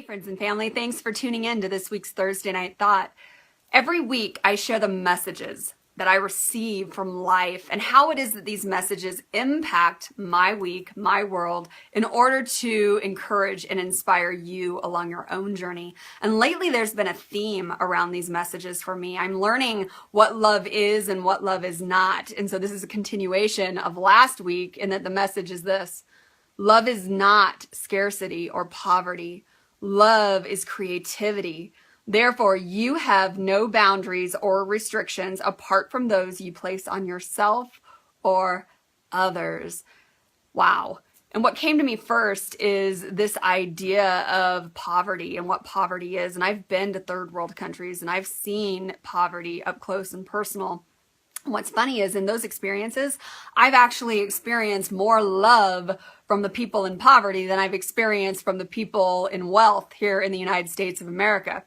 friends and family. Thanks for tuning in to this week's Thursday Night Thought. Every week, I share the messages that I receive from life and how it is that these messages impact my week, my world, in order to encourage and inspire you along your own journey. And lately, there's been a theme around these messages for me. I'm learning what love is and what love is not. And so this is a continuation of last week, in that the message is this: love is not scarcity or poverty. Love is creativity. Therefore, you have no boundaries or restrictions apart from those you place on yourself or others. Wow. And what came to me first is this idea of poverty and what poverty is. And I've been to third world countries and I've seen poverty up close and personal. What's funny is in those experiences, I've actually experienced more love from the people in poverty than I've experienced from the people in wealth here in the United States of America.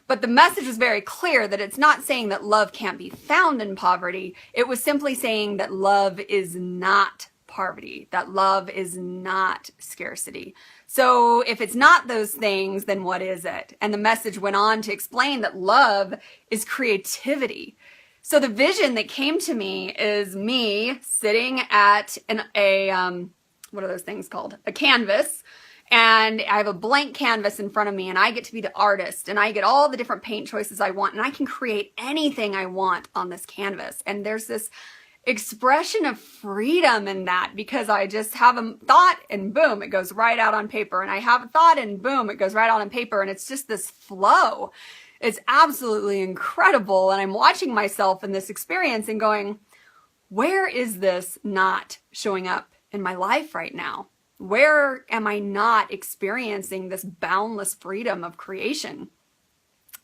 But the message was very clear that it's not saying that love can't be found in poverty. It was simply saying that love is not poverty, that love is not scarcity. So if it's not those things, then what is it? And the message went on to explain that love is creativity. So the vision that came to me is me sitting at what are those things called? A canvas. And I have a blank canvas in front of me and I get to be the artist and I get all the different paint choices I want and I can create anything I want on this canvas. And there's this expression of freedom in that, because I just have a thought and boom, it goes right out on paper. And I have a thought and boom, it goes right out on paper. And it's just this flow. It's absolutely incredible. And I'm watching myself in this experience and going, where is this not showing up in my life right now? Where am I not experiencing this boundless freedom of creation?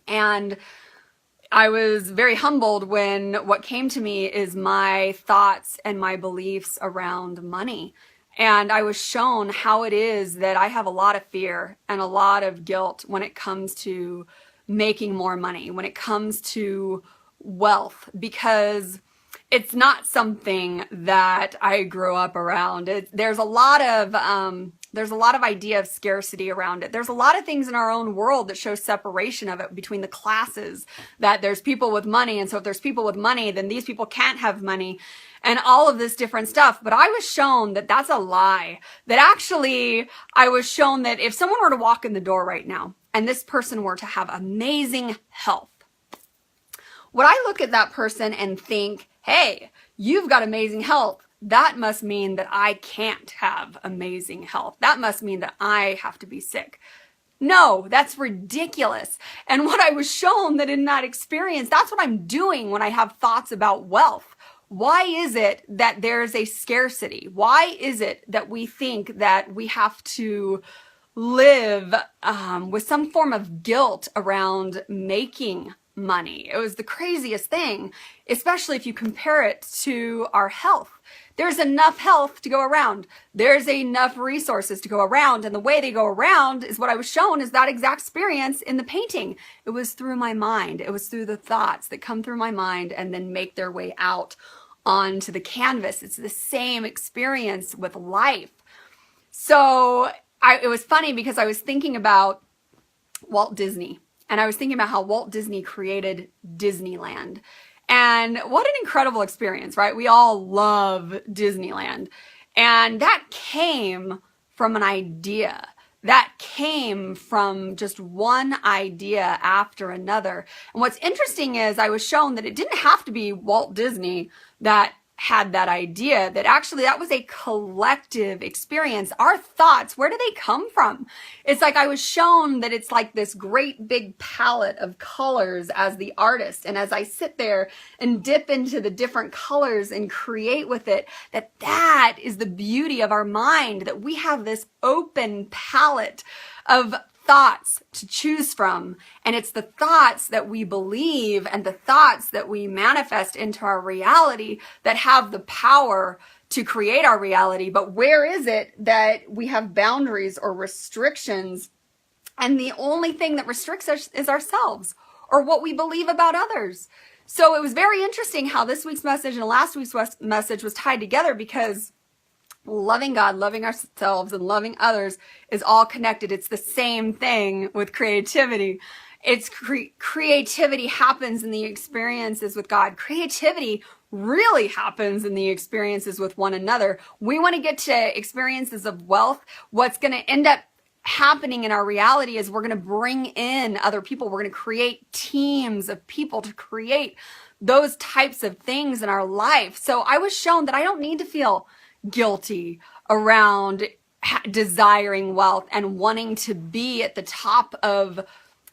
And I was very humbled when what came to me is my thoughts and my beliefs around money. And I was shown how it is that I have a lot of fear and a lot of guilt when it comes to making more money, when it comes to wealth, because it's not something that I grew up around. There's a lot of idea of scarcity around it. There's a lot of things in our own world that show separation of it between the classes, that there's people with money. And so if there's people with money, then these people can't have money and all of this different stuff. But I was shown that that's a lie. That actually, I was shown that if someone were to walk in the door right now and this person were to have amazing health, would I look at that person and think, hey, you've got amazing health. That must mean that I can't have amazing health. That must mean that I have to be sick. No, that's ridiculous. And what I was shown that in that experience, that's what I'm doing when I have thoughts about wealth. Why is it that there's a scarcity? Why is it that we think that we have to live with some form of guilt around making money? It was the craziest thing, especially if you compare it to our health. There's enough health to go around. There's enough resources to go around. And the way they go around is what I was shown is that exact experience in the painting. It was through my mind. It was through the thoughts that come through my mind and then make their way out onto the canvas. It's the same experience with life. So it was funny because I was thinking about Walt Disney. And I was thinking about how Walt Disney created Disneyland. And what an incredible experience, right? We all love Disneyland. And that came from an idea. That came from just one idea after another. And what's interesting is I was shown that it didn't have to be Walt Disney that had that idea, that actually that was a collective experience. Our thoughts, where do they come from? It's like I was shown that it's like this great big palette of colors as the artist. And as I sit there and dip into the different colors and create with it, that is the beauty of our mind, that we have this open palette of thoughts to choose from. And it's the thoughts that we believe and the thoughts that we manifest into our reality that have the power to create our reality. But where is it that we have boundaries or restrictions? And the only thing that restricts us is ourselves or what we believe about others. So it was very interesting how this week's message and last week's message was tied together, because Loving God, loving ourselves, and loving others is all connected. It's the same thing with creativity. It's creativity happens in the experiences with God. Creativity really happens in the experiences with one another. We want to get to experiences of wealth. What's going to end up happening in our reality is we're going to bring in other people. We're going to create teams of people to create those types of things in our life. So I was shown that I don't need to feel guilty around desiring wealth and wanting to be at the top of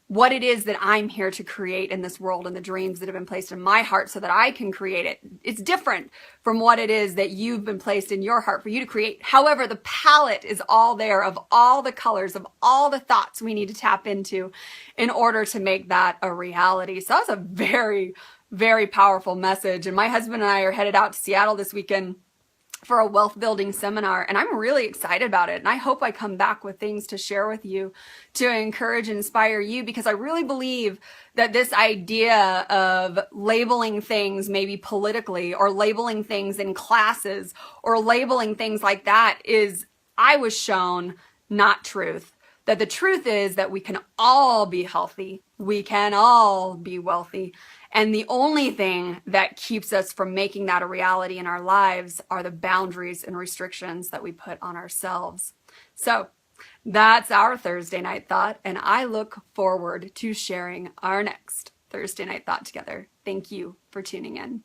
what it is that I'm here to create in this world and the dreams that have been placed in my heart so that I can create it. It's different from what it is that you've been placed in your heart for you to create. However, the palette is all there of all the colors, of all the thoughts we need to tap into in order to make that a reality. So that was a very, very powerful message. And my husband and I are headed out to Seattle this weekend for a wealth building seminar, and I'm really excited about it. And I hope I come back with things to share with you to encourage and inspire you, because I really believe that this idea of labeling things maybe politically, or labeling things in classes, or labeling things like that is, I was shown, not truth. That the truth is that we can all be healthy, we can all be wealthy, and the only thing that keeps us from making that a reality in our lives are the boundaries and restrictions that we put on ourselves. So that's our Thursday night thought, and I look forward to sharing our next Thursday night thought together. Thank you for tuning in.